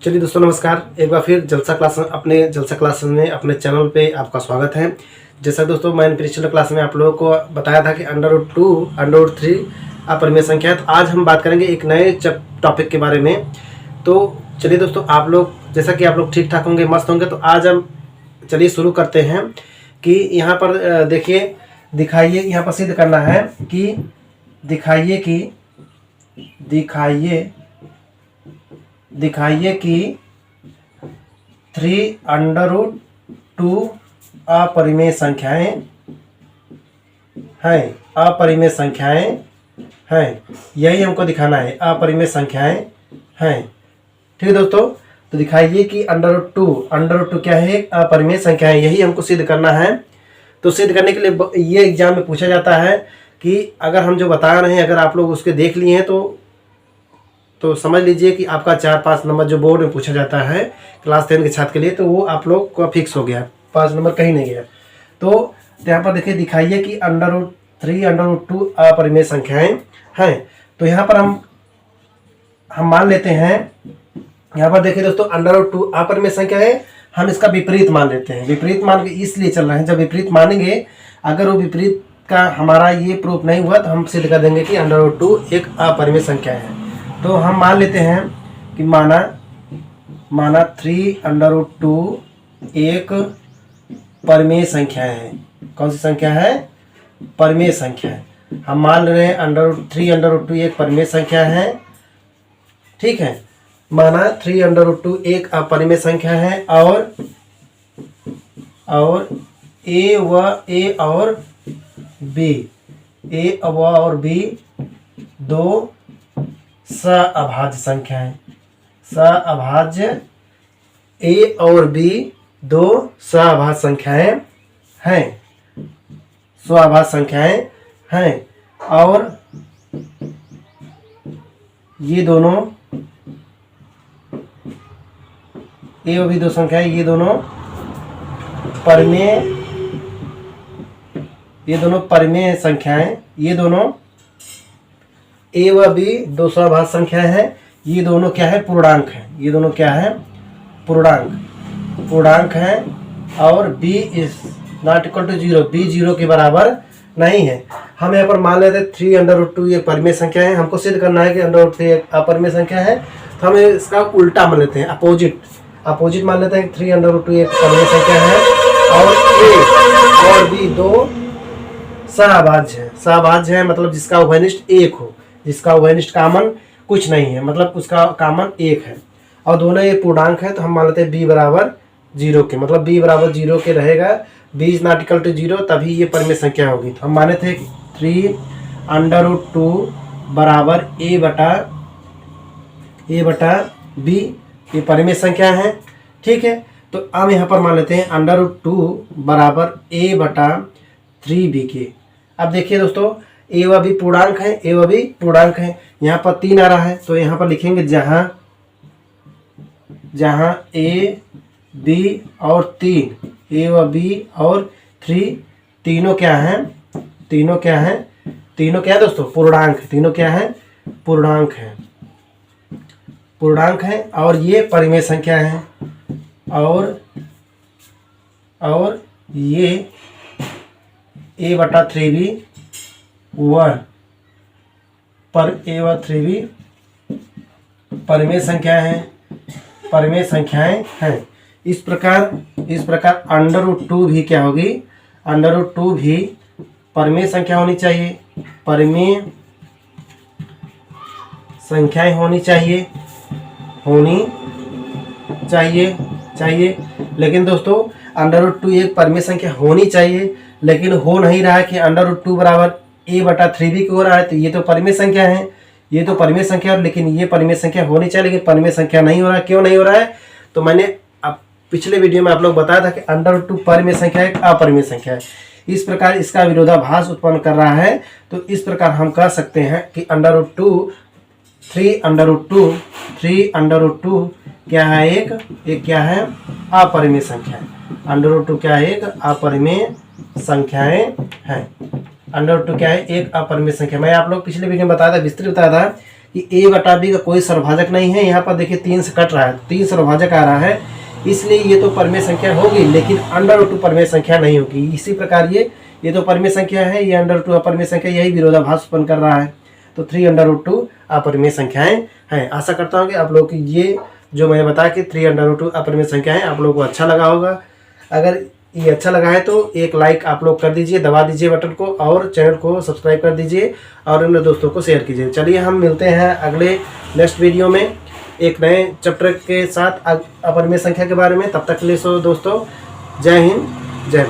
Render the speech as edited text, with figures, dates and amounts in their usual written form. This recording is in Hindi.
चलिए दोस्तों नमस्कार। एक बार फिर जलसा क्लास में अपने चैनल पे आपका स्वागत है। जैसा दोस्तों मैंने पिछले क्लास में आप लोगों को बताया था कि √2 √3 अपरिमेय संख्या है। तो आज हम बात करेंगे एक नए टॉपिक के बारे में। तो चलिए दोस्तों, आप लोग जैसा कि आप लोग ठीक ठाक होंगे, मस्त होंगे, तो आज हम चलिए शुरू करते हैं कि यहाँ पर देखिए, दिखाइए, यहाँ पर सिद्ध करना है कि दिखाइए कि 3√2 अपरिमेय संख्याएं हैं। यही हमको दिखाना है, अपरिमेय संख्याएं हैं। ठीक है दोस्तों, तो दिखाइए कि √2 क्या है? अपरिमेय संख्याएं। यही हमको सिद्ध करना है। तो सिद्ध करने के लिए ये एग्जाम में पूछा जाता है कि अगर हम जो बता रहे हैं, अगर आप लोग उसके देख लिए हैं तो समझ लीजिए कि आपका 4-5 नंबर जो बोर्ड में पूछा जाता है क्लास 10 के छात्र के लिए, तो वो आप लोग का फिक्स हो गया, 5 नंबर कहीं नहीं गया। तो यहाँ पर देखिए, दिखाइए कि √3 √2 अपरिमेय संख्याएं हैं। तो यहाँ पर हम मान लेते हैं, यहाँ पर देखिए दोस्तों, √2 अपरिमेय संख्या है, हम इसका विपरीत मान लेते हैं। विपरीत मान के इसलिए चल रहे हैं, जब विपरीत मानेंगे, अगर वो विपरीत का हमारा ये प्रूफ नहीं हुआ तो हम सिद्ध कर देंगे कि √2 एक अपरिमेय संख्या है। तो हम मान लेते हैं कि माना 3√2 एक परिमेय संख्या है। कौन सी संख्या है? परिमेय संख्या है। हम मान रहे हैं 3√2 एक परिमेय संख्या है। ठीक है, माना 3√2 एक अपरिमेय संख्या है और ए और बी दो सअभाज्य संख्याएं। सअभाज्य ए और बी दो सअभाज्य संख्याएं हैं। सअभाज्य संख्याएं हैं और ये दोनों ए और बी दो संख्याएं, ये दोनों परिमेय संख्याएं। ये दोनों ए व बी दो सअभाज्य संख्या है। ये दोनों क्या है? पूर्णांक है। ये दोनों क्या है? पूर्णांक है। और b is not equal to 0, b 0 के बराबर नहीं है। हम यहाँ पर मान लेते हैं 3√2 एक परिमेय संख्या है। हमको सिद्ध करना है कि √3 एक अपरिमेय संख्या है, तो हम इसका उल्टा मान लेते हैं, अपोजिट मान लेते हैं कि 3√2 एक परिमेय संख्या है और a और b दो सहभाज्य है। मतलब जिसका उभयनिष्ठ एक हो, जिसका उभयनिष्ठ कामन कुछ नहीं है, मतलब उसका कामन एक है, और दोनों ये पूर्णांक है। तो हम मान लेते हैं b बराबर 0 के, मतलब b बराबर 0 के रहेगा, b is not equal to 0, तभी ये परिमेय संख्या होगी। तो हम माने थे 3√2 बराबर a बटा b, ये परिमेय संख्या है। ठीक है, तो अब यहाँ पर मान लेते हैं √2 बराबर a बटा 3b के। अब देखिए दोस्तों, ए व बी पूर्णांक है, यहाँ पर 3 आ रहा है, तो यहाँ पर लिखेंगे जहाँ ए बी और 3, ए व बी और 3 तीनों क्या है दोस्तों? पूर्णांक। तीनों क्या है? पूर्णांक है और ये परिमेय संख्या है। और ये a बटा 3b पर a व 3b परिमेय संख्याएं हैं। इस प्रकार √2 भी क्या होगी? √2 भी परिमेय संख्या होनी चाहिए, परिमेय संख्याएं होनी चाहिए। लेकिन दोस्तों, √2 एक परिमेय संख्या होनी चाहिए, लेकिन हो नहीं रहा है कि √2 बराबर a बटा 3b हो रहा है। तो ये तो परिमेय संख्या है, लेकिन ये परिमेय संख्या होनी चाहिए, लेकिन परिमेय संख्या नहीं हो रहा है। क्यों नहीं हो रहा है? तो मैंने पिछले वीडियो में आप लोग बताया था कि √2 परिमेय संख्या है, अपरिमेय संख्या है। इस प्रकार इसका विरोधाभास उत्पन्न कर रहा है। तो इस प्रकार हम कह सकते हैं कि 3√2 क्या है? एक क्या है? अपरिमेय संख्या है। √2 क्या है? एक अपरिमेय संख्याएं हैं। √2 क्या है? एक अपरिमेय संख्या। मैं आप लोग पिछले वीडियो में बताया था, विस्तृत बताया था कि ए बटा बी का कोई सर्वभाजक नहीं है। यहाँ पर देखिए 3 से कट रहा है, 3 सर्वभाजक आ रहा है, इसलिए ये तो परिमेय संख्या होगी, लेकिन √2 परिमेय संख्या नहीं होगी। इसी प्रकार ये तो परिमेय संख्या है, ये √2 अपरिमेय संख्या, यही विरोधाभास उत्पन्न कर रहा है। तो 3√2 अपरिमेय संख्याएं हैं। आशा करता हूँ कि आप लोग की ये जो मैंने बताया कि 3√2 अपरिमेय संख्याएं आप लोगों को अच्छा लगा होगा। अगर ये अच्छा लगा है तो एक लाइक आप लोग कर दीजिए, दबा दीजिए बटन को, और चैनल को सब्सक्राइब कर दीजिए और अपने दोस्तों को शेयर कीजिए। चलिए हम मिलते हैं अगले नेक्स्ट वीडियो में एक नए चैप्टर के साथ अपरिमेय संख्या के बारे में। तब तक के लिए दोस्तों जय हिंद, जय भारत।